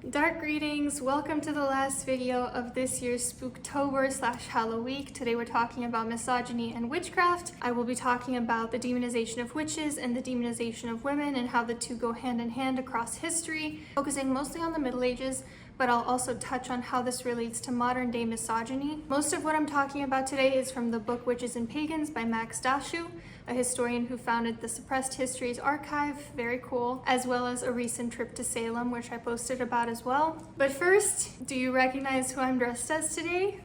Dark greetings, welcome to the last video of this year's Spooktober/HALLOWEEK. Today we're talking about misogyny and witchcraft. I will be talking about the demonization of witches and the demonization of women and how the two go hand in hand across history, focusing mostly on the Middle Ages, but I'll also touch on how this relates to modern day misogyny. Most of what I'm talking about today is from the book Witches and Pagans by Max Dashu, a historian who founded the Suppressed Histories Archive, very cool, as well as a recent trip to Salem, which I posted about as well. But first, do you recognize who I'm dressed as today?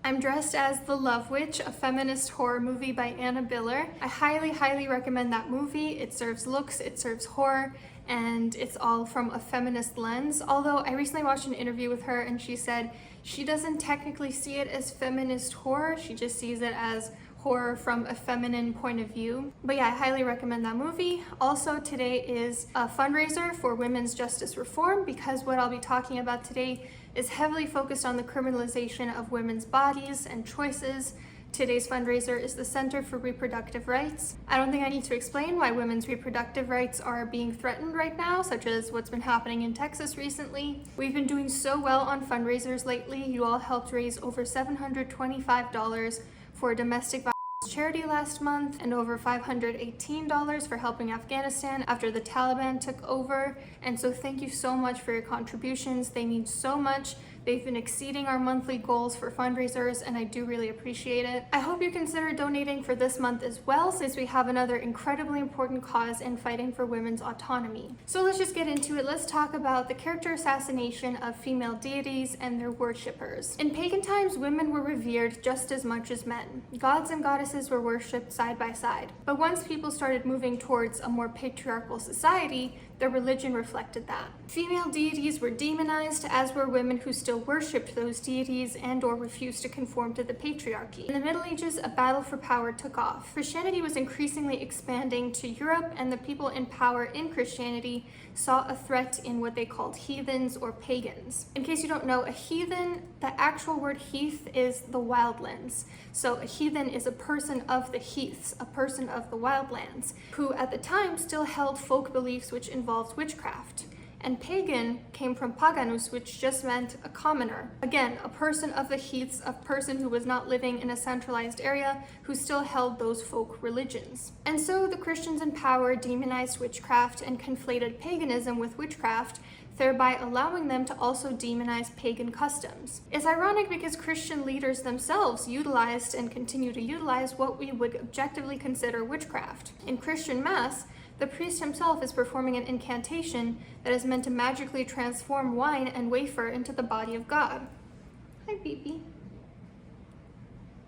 I'm dressed as The Love Witch, a feminist horror movie by Anna Biller. I highly recommend that movie. It serves looks, it serves horror, and it's all from a feminist lens. Although I recently watched an interview with her and she said she doesn't technically see it as feminist horror, she just sees it as horror from a feminine point of view. But yeah, I highly recommend that movie. Also, today is a fundraiser for women's justice reform because what I'll be talking about today is heavily focused on the criminalization of women's bodies and choices. Today's fundraiser is the Center for Reproductive Rights. I don't think I need to explain why women's reproductive rights are being threatened right now, such as what's been happening in Texas recently. We've been doing so well on fundraisers lately. You all helped raise over $725 for domestic violence charity last month and over $518 for helping Afghanistan after the Taliban took over. And so thank you so much for your contributions. They mean so much. They've been exceeding our monthly goals for fundraisers and I do really appreciate it. I hope you consider donating for this month as well, since we have another incredibly important cause in fighting for women's autonomy. So let's just get into it. Let's talk about the character assassination of female deities and their worshippers. In pagan times, women were revered just as much as men. Gods and goddesses were worshipped side by side. But once people started moving towards a more patriarchal society, their religion reflected that. Female deities were demonized, as were women who still worshipped those deities and or refused to conform to the patriarchy. In the Middle Ages, a battle for power took off. Christianity was increasingly expanding to Europe, and the people in power in Christianity saw a threat in what they called heathens or pagans. In case you don't know, a heathen, the actual word heath is the wildlands. So a heathen is a person of the heaths, a person of the wildlands, who at the time still held folk beliefs which involved witchcraft. And pagan came from paganus, which just meant a commoner. Again, a person of the heaths, a person who was not living in a centralized area, who still held those folk religions. And so the Christians in power demonized witchcraft and conflated paganism with witchcraft, thereby allowing them to also demonize pagan customs. It's ironic because Christian leaders themselves utilized and continue to utilize what we would objectively consider witchcraft. In Christian Mass, the priest himself is performing an incantation that is meant to magically transform wine and wafer into the body of God. Hi, baby.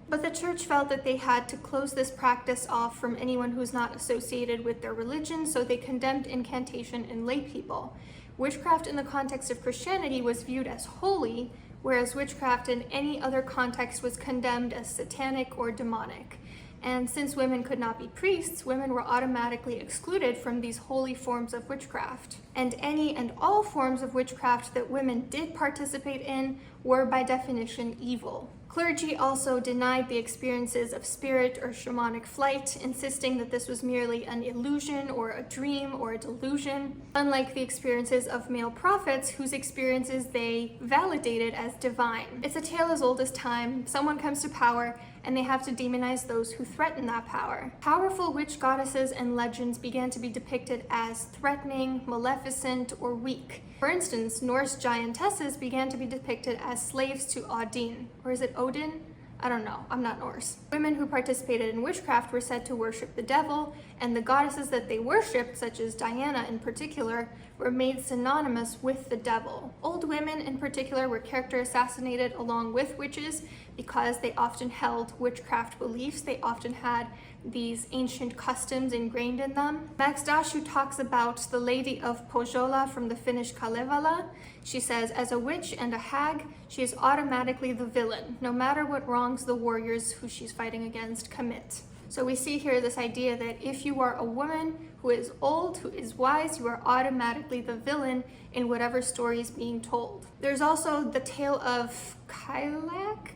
But the church felt that they had to close this practice off from anyone who's not associated with their religion, so they condemned incantation in lay people. Witchcraft in the context of Christianity was viewed as holy, whereas witchcraft in any other context was condemned as satanic or demonic. And since women could not be priests, women were automatically excluded from these holy forms of witchcraft. And any and all forms of witchcraft that women did participate in were by definition evil. Clergy also denied the experiences of spirit or shamanic flight, insisting that this was merely an illusion or a dream or a delusion, unlike the experiences of male prophets whose experiences they validated as divine. It's a tale as old as time. Someone comes to power and they have to demonize those who threaten that power. Powerful witch goddesses and legends began to be depicted as threatening, maleficent, or weak. For instance, Norse giantesses began to be depicted as slaves to Odin. Or is it Odin? I don't know, I'm not Norse. Women who participated in witchcraft were said to worship the devil, and the goddesses that they worshipped, such as Diana in particular, were made synonymous with the devil. Old women in particular were character assassinated along with witches because they often held witchcraft beliefs. They often had these ancient customs ingrained in them. Max Dashu talks about the Lady of Pohjola from the Finnish Kalevala. She says, as a witch and a hag, she is automatically the villain, no matter what wrongs the warriors who she's fighting against commit. So we see here this idea that if you are a woman who who is old, who is wise, you are automatically the villain in whatever story is being told. There's also the tale of Cailleach?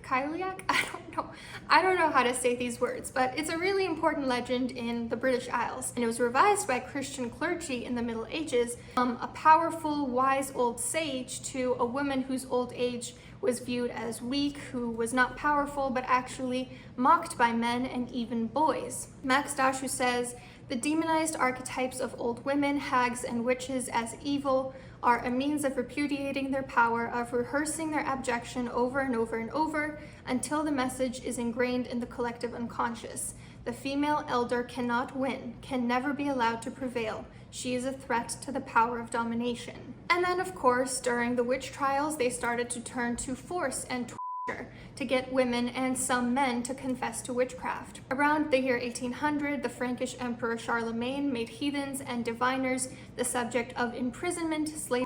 I don't know how to say these words, but it's a really important legend in the British Isles, and it was revised by Christian clergy in the Middle Ages from a powerful, wise old sage to a woman whose old age was viewed as weak, who was not powerful, but actually mocked by men and even boys. Max Dashu says, the demonized archetypes of old women, hags, and witches as evil are a means of repudiating their power, of rehearsing their abjection over and over and over until the message is ingrained in the collective unconscious. The female elder cannot win, can never be allowed to prevail. She is a threat to the power of domination. And then, of course, during the witch trials, they started to turn to force and torture to get women and some men to confess to witchcraft. Around the year 1800, the Frankish Emperor Charlemagne made heathens and diviners the subject of imprisonment, slavery,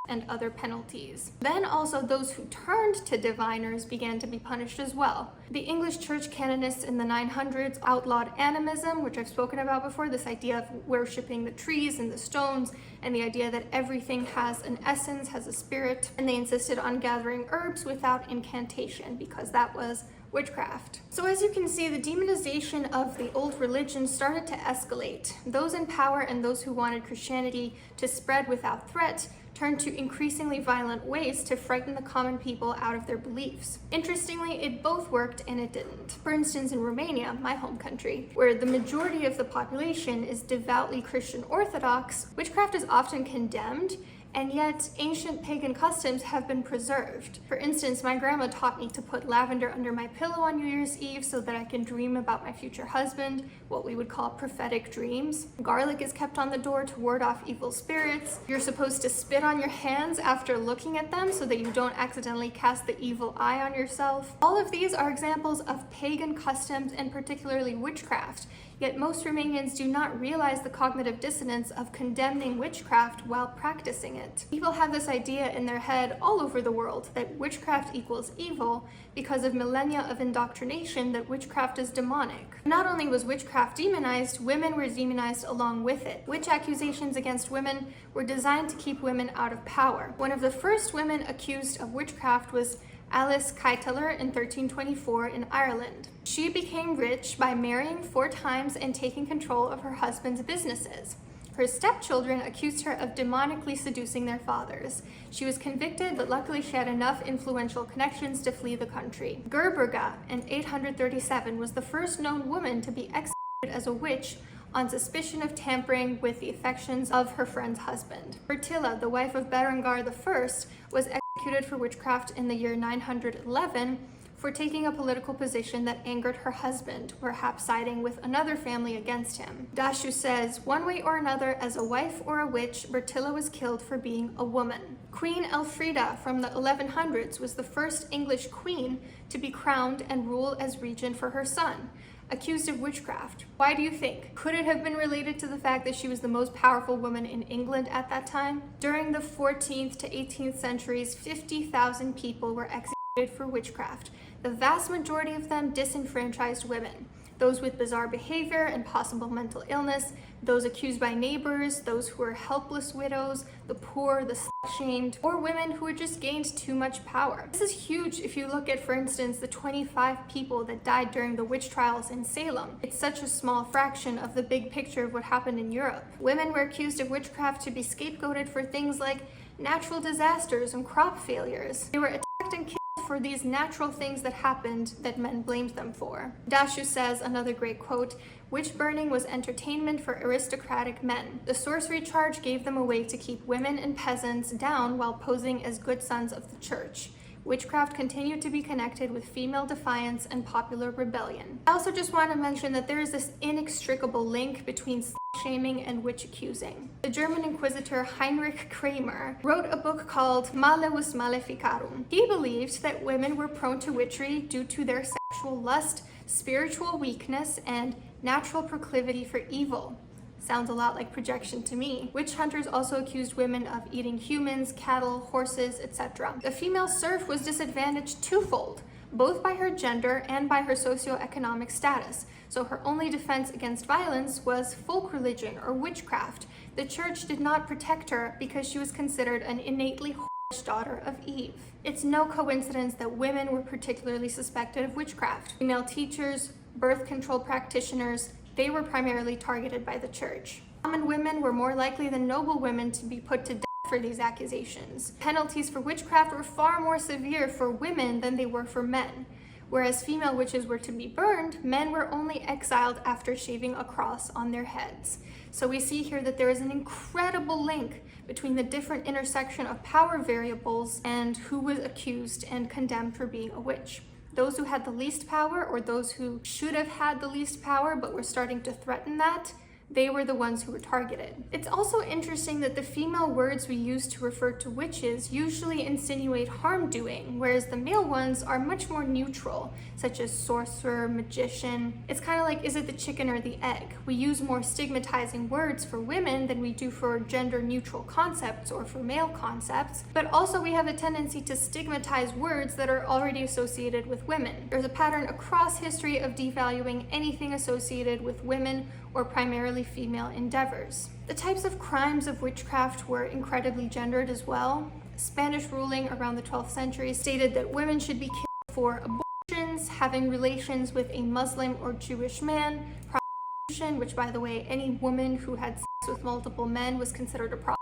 and other penalties. Then also those who turned to diviners began to be punished as well. The English church canonists in the 900s outlawed animism, which I've spoken about before, this idea of worshipping the trees and the stones, and the idea that everything has an essence, has a spirit, and they insisted on gathering herbs without incantation because that was witchcraft. So as you can see, the demonization of the old religion started to escalate. Those in power and those who wanted Christianity to spread without threat turned to increasingly violent ways to frighten the common people out of their beliefs. Interestingly, it both worked and it didn't. For instance, in Romania, my home country, where the majority of the population is devoutly Christian Orthodox, witchcraft is often condemned, and yet ancient pagan customs have been preserved. For instance, my grandma taught me to put lavender under my pillow on New Year's Eve so that I can dream about my future husband, what we would call prophetic dreams. Garlic is kept on the door to ward off evil spirits. You're supposed to spit on your hands after looking at them so that you don't accidentally cast the evil eye on yourself. All of these are examples of pagan customs and particularly witchcraft. Yet most Romanians do not realize the cognitive dissonance of condemning witchcraft while practicing it. People have this idea in their head all over the world that witchcraft equals evil because of millennia of indoctrination that witchcraft is demonic. Not only was witchcraft demonized, women were demonized along with it. Witch accusations against women were designed to keep women out of power. One of the first women accused of witchcraft was Alice Keiteler in 1324 in Ireland. She became rich by marrying 4 times and taking control of her husband's businesses. Her stepchildren accused her of demonically seducing their fathers. She was convicted, but luckily she had enough influential connections to flee the country. Gerberga in 837 was the first known woman to be executed as a witch on suspicion of tampering with the affections of her friend's husband. Bertilla, the wife of Berengar I, was executed for witchcraft in the year 911 for taking a political position that angered her husband, perhaps siding with another family against him. Dashu says, one way or another, as a wife or a witch, Bertilla was killed for being a woman. Queen Elfrida from the 1100s was the first English queen to be crowned and rule as regent for her son, accused of witchcraft. Why do you think? Could it have been related to the fact that she was the most powerful woman in England at that time? During the 14th to 18th centuries, 50,000 people were executed for witchcraft. The vast majority of them disenfranchised women. Those with bizarre behavior and possible mental illness, those accused by neighbors, those who were helpless widows, the poor, the shamed, or women who had just gained too much power. This is huge if you look at, for instance, the 25 people that died during the witch trials in Salem. It's such a small fraction of the big picture of what happened in Europe. Women were accused of witchcraft to be scapegoated for things like natural disasters and crop failures. They were attacked and killed for these natural things that happened that men blamed them for. Dashu says, another great quote, witch burning was entertainment for aristocratic men. The sorcery charge gave them a way to keep women and peasants down while posing as good sons of the church. Witchcraft continued to be connected with female defiance and popular rebellion. I also just want to mention that there is this inextricable link between shaming and witch accusing. The German inquisitor Heinrich Kramer wrote a book called Malleus Maleficarum. He believed that women were prone to witchery due to their sexual lust, spiritual weakness, and natural proclivity for evil. Sounds a lot like projection to me. Witch hunters also accused women of eating humans, cattle, horses, etc. The female serf was disadvantaged twofold. both by her gender and by her socioeconomic status. So her only defense against violence was folk religion or witchcraft. The church did not protect her because she was considered an innately whorish daughter of Eve. It's no coincidence that women were particularly suspected of witchcraft. Female teachers, birth control practitioners, they were primarily targeted by the church. Common women were more likely than noble women to be put to death for these accusations. Penalties for witchcraft were far more severe for women than they were for men. Whereas female witches were to be burned, men were only exiled after shaving a cross on their heads. So we see here that there is an incredible link between the different intersection of power variables and who was accused and condemned for being a witch. Those who had the least power, or those who should have had the least power but were starting to threaten that, they were the ones who were targeted. It's also interesting that the female words we use to refer to witches usually insinuate harm doing, whereas the male ones are much more neutral, such as sorcerer, magician. It's kind of like, is it the chicken or the egg? We use more stigmatizing words for women than we do for gender neutral concepts or for male concepts, but also we have a tendency to stigmatize words that are already associated with women. There's a pattern across history of devaluing anything associated with women or primarily female endeavors. The types of crimes of witchcraft were incredibly gendered as well. Spanish ruling around the 12th century stated that women should be killed for abortions, having relations with a Muslim or Jewish man, prostitution, which by the way, any woman who had sex with multiple men was considered a prostitute,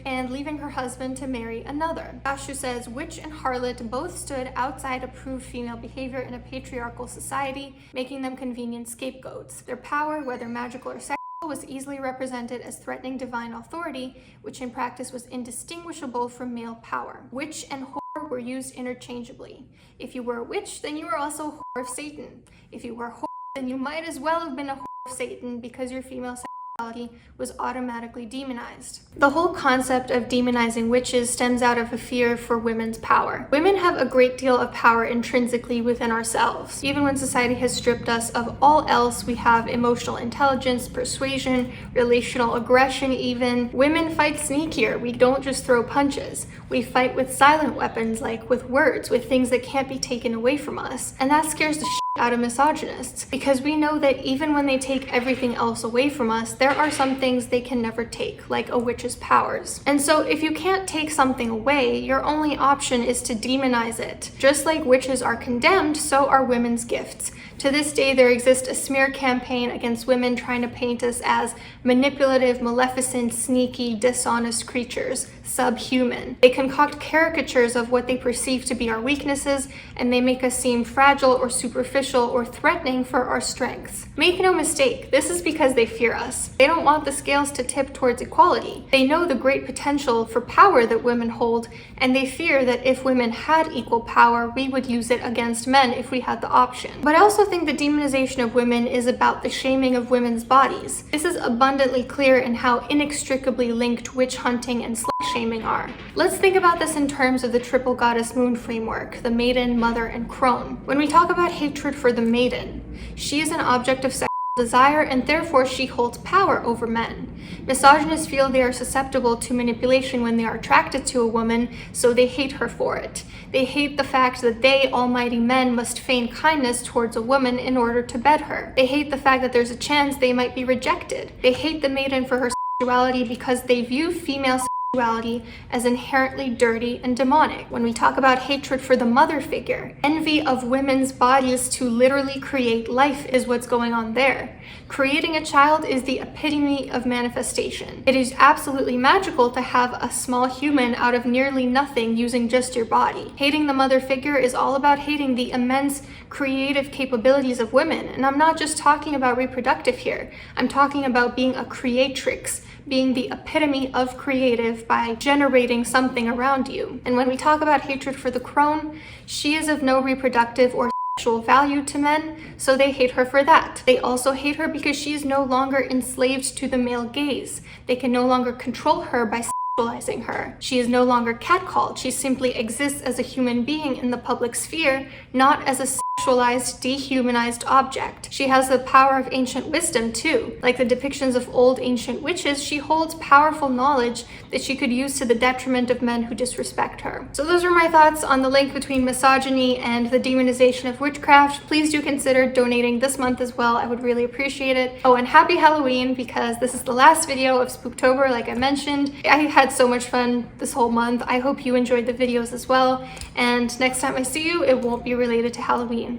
and leaving her husband to marry another. Bashu says witch and harlot both stood outside approved female behavior in a patriarchal society, making them convenient scapegoats. Their power, whether magical or sexual, was easily represented as threatening divine authority, which in practice was indistinguishable from male power. Witch and whore were used interchangeably. If you were a witch, then you were also a whore of Satan. If you were a whore, then you might as well have been a whore of Satan because your female sexuality was automatically demonized. The whole concept of demonizing witches stems out of a fear for women's power. Women have a great deal of power intrinsically within ourselves. Even when society has stripped us of all else, we have emotional intelligence, persuasion, relational aggression even. Women fight sneakier. We don't just throw punches. We fight with silent weapons, like with words, with things that can't be taken away from us. And that scares the shit out of misogynists, because we know that even when they take everything else away from us, there are some things they can never take, like a witch's powers. And so if you can't take something away, your only option is to demonize it. Just like witches are condemned, so are women's gifts. To this day, there exists a smear campaign against women trying to paint us as manipulative, maleficent, sneaky, dishonest creatures, subhuman. They concoct caricatures of what they perceive to be our weaknesses, and they make us seem fragile or superficial or threatening for our strengths. Make no mistake, this is because they fear us. They don't want the scales to tip towards equality. They know the great potential for power that women hold, and they fear that if women had equal power, we would use it against men if we had the option. But I also think the demonization of women is about the shaming of women's bodies. This is abundantly clear in how inextricably linked witch hunting and shaming are. Let's think about this in terms of the triple goddess moon framework, the maiden, mother, and crone. When we talk about hatred for the maiden, she is an object of sexual desire, and therefore she holds power over men. Misogynists feel they are susceptible to manipulation when they are attracted to a woman, so they hate her for it. They hate the fact that they, almighty men, must feign kindness towards a woman in order to bed her. They hate the fact that there's a chance they might be rejected. They hate the maiden for her sexuality because they view female sexuality as inherently dirty and demonic. When we talk about hatred for the mother figure, envy of women's bodies to literally create life is what's going on there. Creating a child is the epitome of manifestation. It is absolutely magical to have a small human out of nearly nothing using just your body. Hating the mother figure is all about hating the immense creative capabilities of women. And I'm not just talking about reproductive here. I'm talking about being a creatrix, being the epitome of creative by generating something around you. And when we talk about hatred for the crone, she is of no reproductive or sexual value to men, so they hate her for that. They also hate her because she is no longer enslaved to the male gaze. They can no longer control her by sexualizing her. She is no longer catcalled. She simply exists as a human being in the public sphere, not as a sexualized, dehumanized object. She has the power of ancient wisdom too. Like the depictions of old ancient witches, she holds powerful knowledge that she could use to the detriment of men who disrespect her. So those are my thoughts on the link between misogyny and the demonization of witchcraft. Please do consider donating this month as well. I would really appreciate it. Oh, and happy Halloween, because this is the last video of Spooktober, like I mentioned. I had so much fun this whole month. I hope you enjoyed the videos as well. And next time I see you, it won't be related to Halloween.